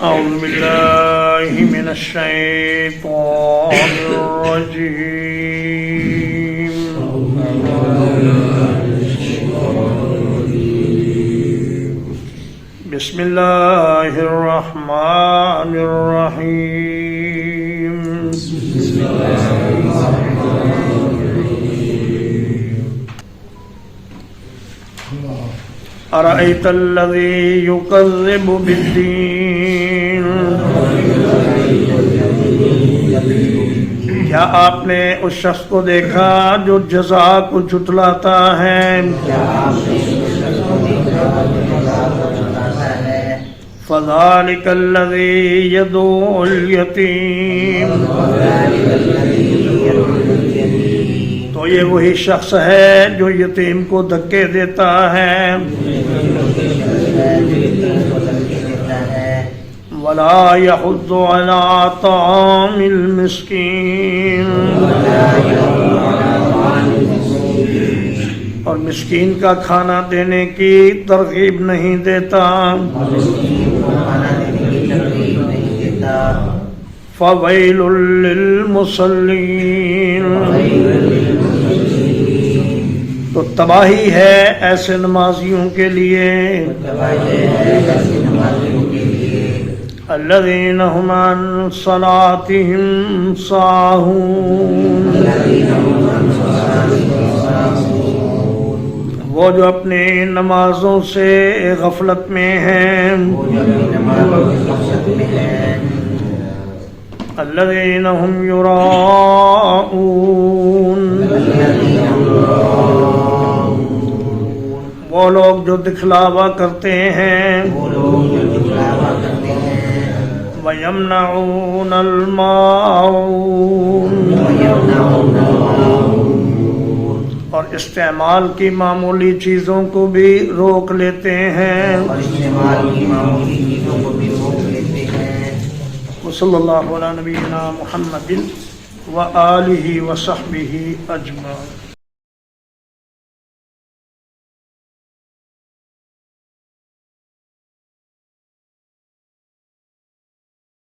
أعوذ بالله من الشيطان الرجيم بسم الله الرحمن الرحيم أرأيت الذي يكذب بالدين کیا آپ نے اس شخص کو دیکھا جو جزا کو جھٹلاتا ہے؟ فذلك الذي يدعو اليتيم تو یہ وہی شخص ہے جو یتیم کو دھکے دیتا ہے۔ ولا يحض على طعام المسكين اور مسکین کا کھانا دینے کی ترغیب نہیں دیتا۔ فویل للمصلین تو تباہی ہے ایسے نمازیوں کے لیے، الذین هم عن صلاتهم ساہون وہ جو اپنی نمازوں سے غفلت میں ہیں، الذین هم یراؤون وہ لوگ جو دکھلاوا کرتے ہیں، وَيَمْنَعُونَ الْمَاعُونَ اور استعمال کی معمولی چیزوں کو بھی روک لیتے ہیں۔ وصلی اللہ علی نبینا محمد وآلہ وصحبہ اجمعین۔